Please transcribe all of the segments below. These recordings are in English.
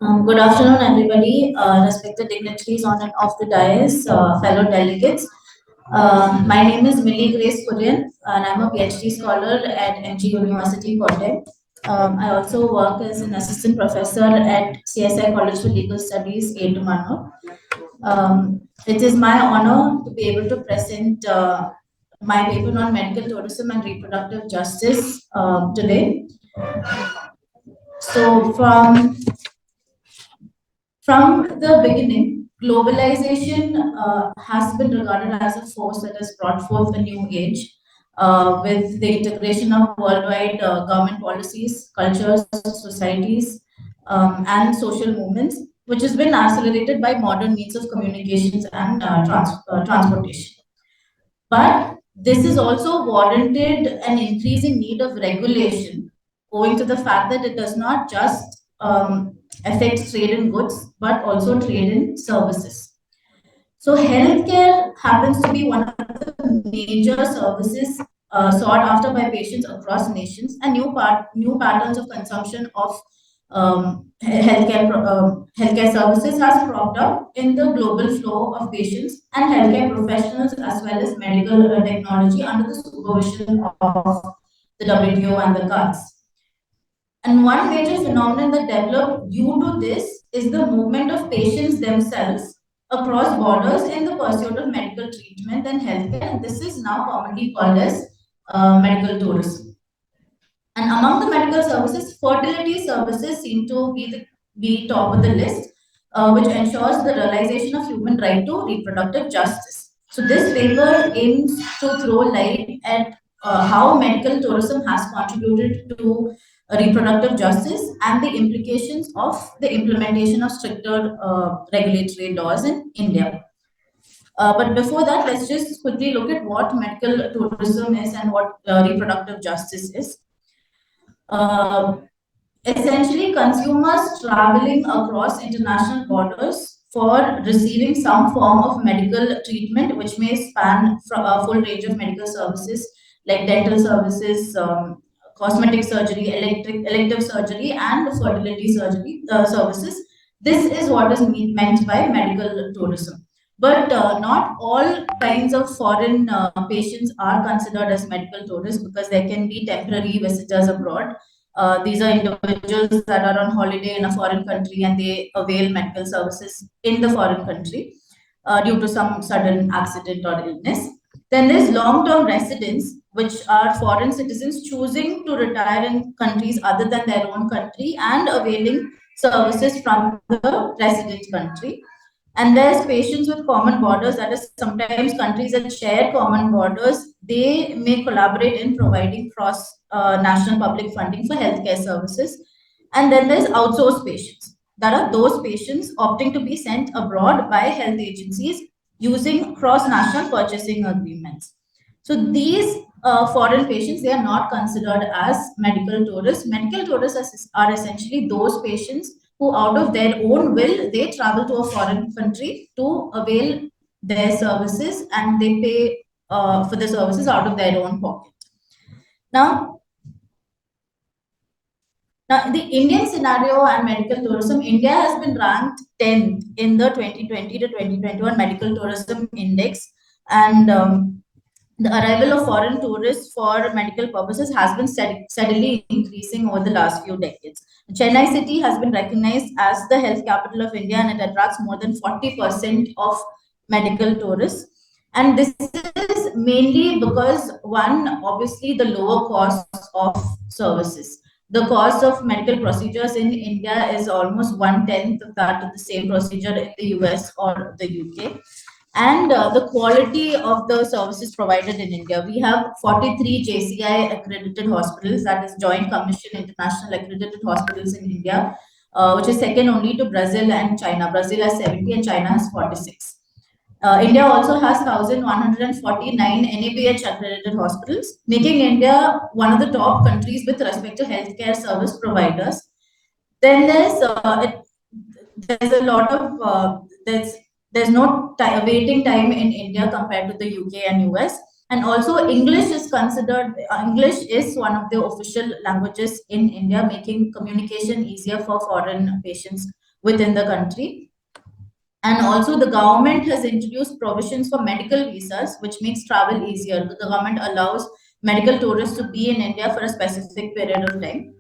Good afternoon, everybody, respected dignitaries on and off the dais, fellow delegates. My name is Millie Grace Kurian, and I'm a PhD scholar at NG University, Kotte. I also work as an assistant professor at CSI College for Legal Studies, A. Mano. It is my honor to be able to present my paper on medical tourism and reproductive justice today. So, from the beginning, globalization has been regarded as a force that has brought forth a new age with the integration of worldwide government policies, cultures, societies, and social movements, which has been accelerated by modern means of communications and transportation. But this is also warranted an increasing need of regulation, owing to the fact that it does not just affect trade in goods, but also trade in services. So, healthcare happens to be one of the major services sought after by patients across nations, and new patterns of consumption of healthcare services has cropped up in the global flow of patients and healthcare professionals as well as medical technology under the supervision of the WTO and the GATS. And one major phenomenon that developed due to this is the movement of patients themselves across borders in the pursuit of medical treatment and healthcare. And this is now commonly called as medical tourism. And among the medical services, fertility services seem to be top of the list, which ensures the realization of human right to reproductive justice. So this paper aims to throw light at how medical tourism has contributed to reproductive justice and the implications of the implementation of stricter regulatory laws in India. But before that, let's just quickly look at what medical tourism is and what reproductive justice is. Uh, Essentially, consumers traveling across international borders for receiving some form of medical treatment, which may span from a full range of medical services like dental services, cosmetic surgery, elective surgery, and fertility surgery services. This is what is meant by medical tourism. But not all kinds of foreign patients are considered as medical tourists because there can be temporary visitors abroad. These are individuals that are on holiday in a foreign country and they avail medical services in the foreign country due to some sudden accident or illness. Then there's long-term residents, which are foreign citizens choosing to retire in countries other than their own country and availing services from the resident country. And there's patients with common borders, that is, sometimes countries that share common borders, they may collaborate in providing cross national public funding for healthcare services. And then there's outsourced patients. That are those patients opting to be sent abroad by health agencies using cross national purchasing agreements. So these foreign patients, they are not considered as medical tourists. Medical tourists are essentially those patients who out of their own will, they travel to a foreign country to avail their services and they pay for the services out of their own pocket. Now, in the Indian scenario and medical tourism, India has been ranked 10th in the 2020 to 2021 Medical Tourism Index. And the arrival of foreign tourists for medical purposes has been steadily increasing over the last few decades. Chennai city has been recognized as the health capital of India and it attracts more than 40% of medical tourists. And this is mainly because, one, obviously, the lower cost of services. The cost of medical procedures in India is almost one-tenth of that of the same procedure in the US or the UK. And the quality of the services provided in India. We have 43 JCI accredited hospitals, that is Joint Commission International Accredited Hospitals in India, which is second only to Brazil and China. Brazil has 70 and China has 46. India also has 1,149 NABH accredited hospitals, making India one of the top countries with respect to healthcare service providers. Then there's a lot of there's no waiting time in India compared to the UK and US. And also English is one of the official languages in India, making communication easier for foreign patients within the country. And also, the government has introduced provisions for medical visas, which makes travel easier. The government allows medical tourists to be in India for a specific period of time.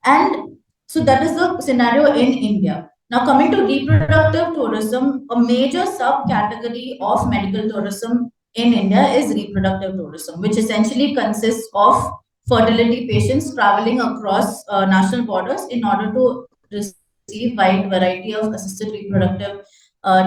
And so that is the scenario in India. Now, coming to reproductive tourism, a major subcategory of medical tourism in India is reproductive tourism, which essentially consists of fertility patients traveling across national borders in order to receive wide variety of assisted reproductive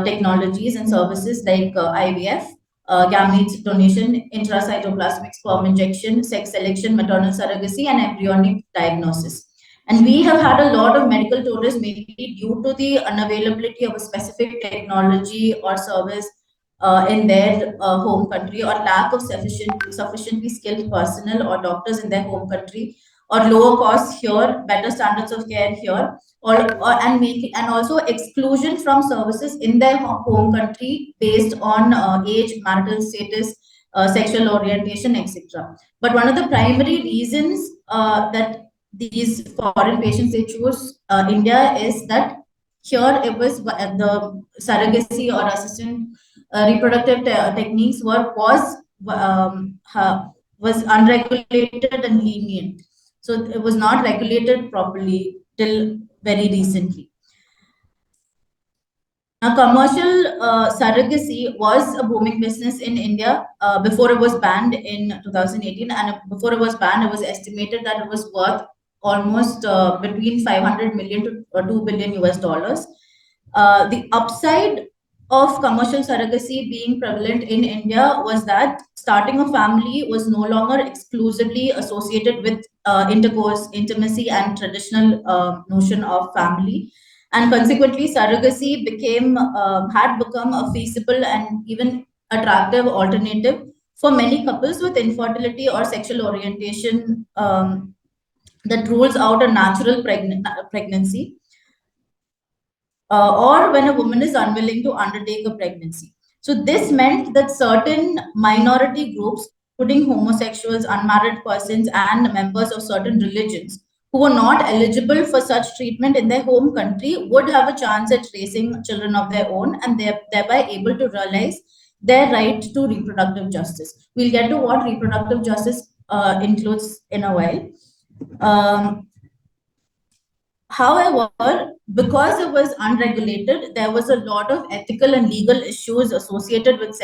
technologies and services like IVF, gametes donation, intracytoplasmic sperm injection, sex selection, maternal surrogacy, and embryonic diagnosis. And we have had a lot of medical tourists, maybe due to the unavailability of a specific technology or service in their home country, or lack of sufficiently skilled personnel or doctors in their home country, or lower costs here, better standards of care here, and also exclusion from services in their home country based on age, marital status, sexual orientation, etc. But one of the primary reasons that these foreign patients they choose India is that here it was the surrogacy or assistant reproductive techniques was unregulated and lenient. So it was not regulated properly till very recently. Now, commercial surrogacy was a booming business in India before it was banned in 2018. And before it was banned, it was estimated that it was worth almost between 500 million to 2 billion US dollars. The upside of commercial surrogacy being prevalent in India was that starting a family was no longer exclusively associated with intercourse, intimacy, and traditional notion of family. And consequently, surrogacy had become a feasible and even attractive alternative for many couples with infertility or sexual orientation that rules out a natural pregnancy, or when a woman is unwilling to undertake a pregnancy. So this meant that certain minority groups, including homosexuals, unmarried persons, and members of certain religions who were not eligible for such treatment in their home country, would have a chance at raising children of their own, and thereby able to realize their right to reproductive justice. We'll get to what reproductive justice includes in a while. However, because it was unregulated, there was a lot of ethical and legal issues associated with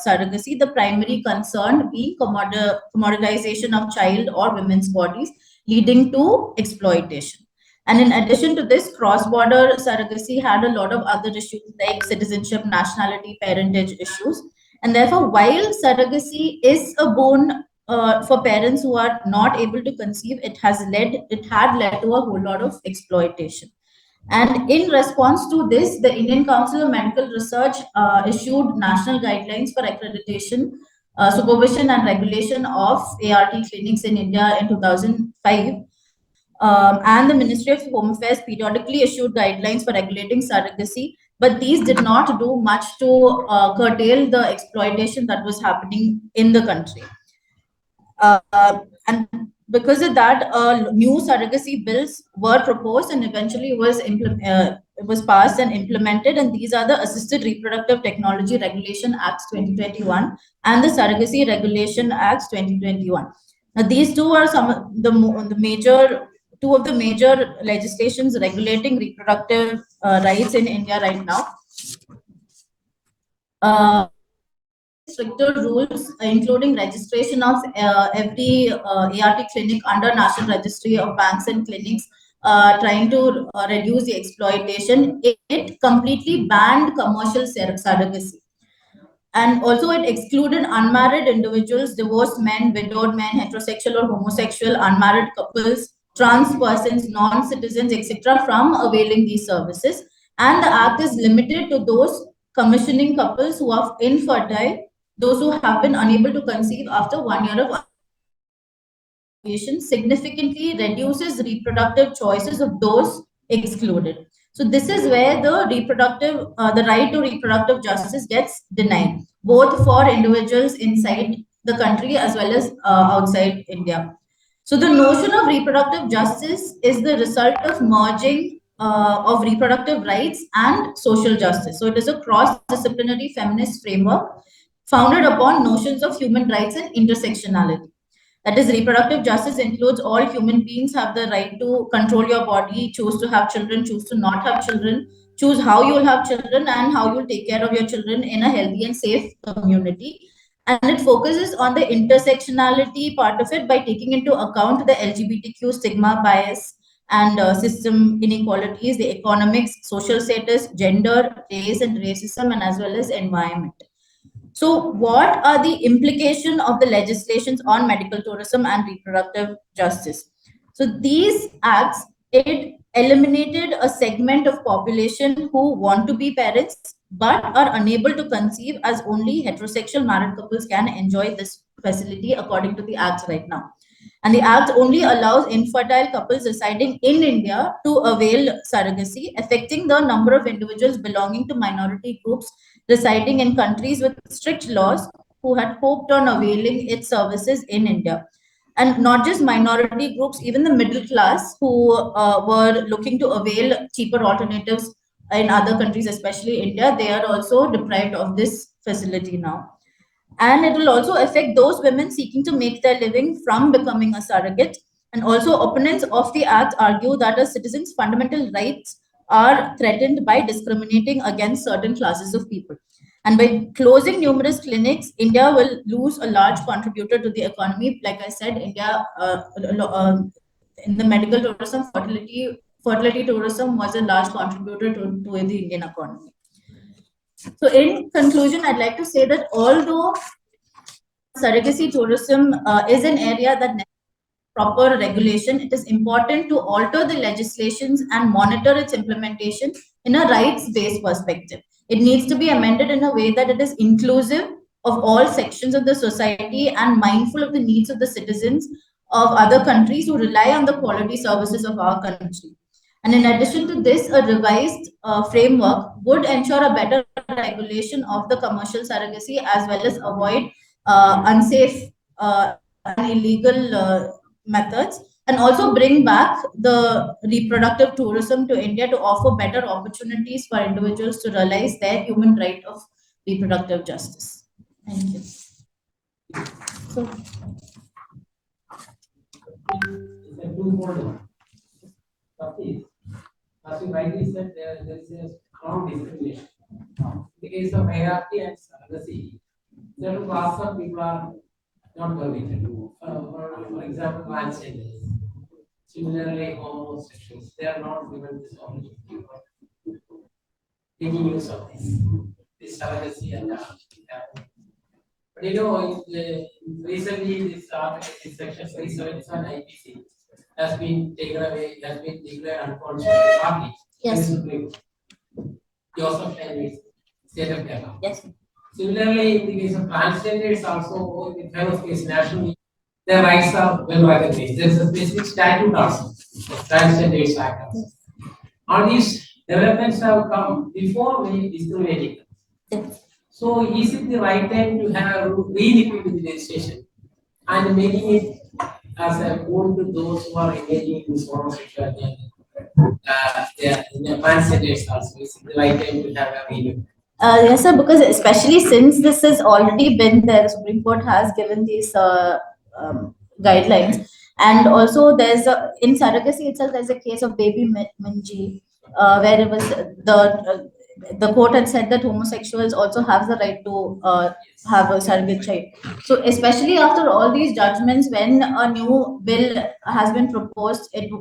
surrogacy, the primary concern being commoditization of child or women's bodies, leading to exploitation. And in addition to this, cross-border surrogacy had a lot of other issues like citizenship, nationality, parentage issues. And therefore, while surrogacy is a boon for parents who are not able to conceive, it had led to a whole lot of exploitation. And in response to this, the Indian Council of Medical Research issued national guidelines for accreditation, supervision, and regulation of ART clinics in India in 2005. And the Ministry of Home Affairs periodically issued guidelines for regulating surrogacy, but these did not do much to curtail the exploitation that was happening in the country. And because of that, new surrogacy bills were proposed and eventually it was passed and implemented. And these are the Assisted Reproductive Technology Regulation Acts 2021 and the Surrogacy Regulation Acts 2021. Now, these two are two of the major legislations regulating reproductive rights in India right now. Stricter rules, including registration of every ART clinic under National Registry of Banks and Clinics, trying to reduce the exploitation. It completely banned commercial surrogacy. And also it excluded unmarried individuals, divorced men, widowed men, heterosexual or homosexual, unmarried couples, trans persons, non-citizens, etc. from availing these services. And the act is limited to those commissioning couples who are infertile, those who have been unable to conceive after 1 year of significantly reduces reproductive choices of those excluded. So this is where the right to reproductive justice gets denied, both for individuals inside the country as well as outside India. So the notion of reproductive justice is the result of merging of reproductive rights and social justice. So it is a cross-disciplinary feminist framework founded upon notions of human rights and intersectionality. That is, reproductive justice includes all human beings have the right to control your body, choose to have children, choose to not have children, choose how you will have children, and how you will take care of your children in a healthy and safe community. And it focuses on the intersectionality part of it by taking into account the LGBTQ stigma bias and system inequalities, the economics, social status, gender, race, and racism, and as well as environment. So, what are the implications of the legislations on medical tourism and reproductive justice? So, these acts it eliminated a segment of population who want to be parents but are unable to conceive, as only heterosexual married couples can enjoy this facility according to the acts right now. And the act only allows infertile couples residing in India to avail surrogacy, affecting the number of individuals belonging to minority groups residing in countries with strict laws who had hoped on availing its services in India. And not just minority groups, even the middle class who were looking to avail cheaper alternatives in other countries, especially India, they are also deprived of this facility now. And it will also affect those women seeking to make their living from becoming a surrogate. And also, opponents of the act argue that a citizen's fundamental rights are threatened by discriminating against certain classes of people. And by closing numerous clinics, India will lose a large contributor to the economy. Like I said, India, in the medical tourism, fertility tourism was a large contributor to the Indian economy. So, in conclusion, I'd like to say that although surrogacy tourism is an area that needs proper regulation, it is important to alter the legislations and monitor its implementation in a rights-based perspective. It needs to be amended in a way that it is inclusive of all sections of the society and mindful of the needs of the citizens of other countries who rely on the quality services of our country. And in addition to this, a revised framework would ensure a better regulation of the commercial surrogacy as well as avoid unsafe and illegal methods, and also bring back the reproductive tourism to India to offer better opportunities for individuals to realize their human right of reproductive justice. Thank you. So, It's a two-fold. First is, as you rightly said, there is a strong discrimination. In the case of hierarchy and surrogacy, certain class of people are not permitted. For example, transgenders. Similarly, homosexuals, they are not given this opportunity for taking use of this surrogacy and but recently this article, this section 377 IPC has been taken away, has been declared unconstitutional partly. yes. Joseph and state of Kerala. Yes. Similarly, in the case of transgenders, also in the famous case nationally, their rights are well recognized. There is a specific statute also, the Transgenders Act. Also. All these developments have come before we discriminating. Yes. So, is it the right time to have re-repeat the legislation and making it as a goal to those who are engaging in this homosexuality? In the transgenders also, is it the right time to have a re-repeat? Yes, sir, because especially since this has already been there, the Supreme Court has given these guidelines. And also, in surrogacy itself, there's a case of baby Minji, where it was the court had said that homosexuals also have the right to have a surrogate child. So, especially after all these judgments, when a new bill has been proposed, it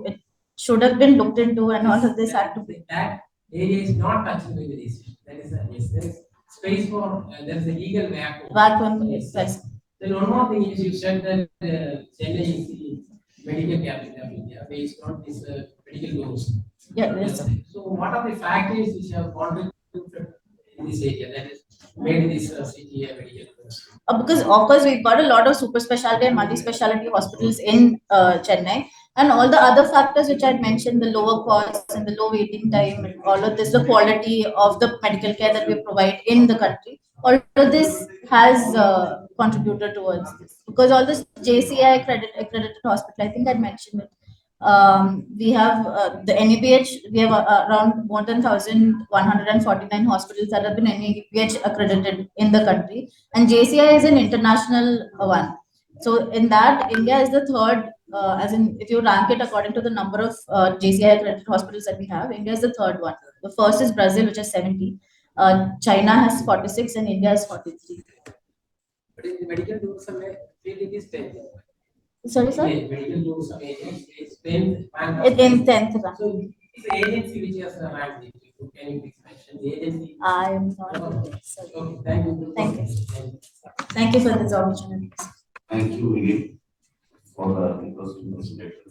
should have been looked into, and all of this had to be. That area is not touching with this. That is yes, there is space for there is a legal vacuum. Vacuum, yes. Then one more thing is you said that Chennai is the medical capital of India based on this medical laws. Yeah, yes, sir. So what are the factors which have contributed in this area that is made this city a medical university? Because of course we've got a lot of super specialty and multi-specialty hospitals in Chennai, and all the other factors which I mentioned, the lower costs and the low waiting time, and all of this, the quality of the medical care that we provide in the country, all of this has contributed towards this. Because all this JCI accredited hospital, I think I mentioned it We have the NABH, we have around more than 1,149 hospitals that have been NABH accredited in the country. And JCI is an international one. So in that, India is the third, as in if you rank it according to the number of JCI accredited hospitals that we have, India is the third one. The first is Brazil, which has 70. China has 46 and India has 43. But in the medical tourism, it is 10. Sorry, sir? Medical tourism agency is 10. In 10th rank. So it's the agency which has ranked it. Can you please mention the agency? I am not. Okay. Sorry. Okay. Thank you. Thank you. Thank you for this opportunity. Thank you, Vinny, for the interesting presentation.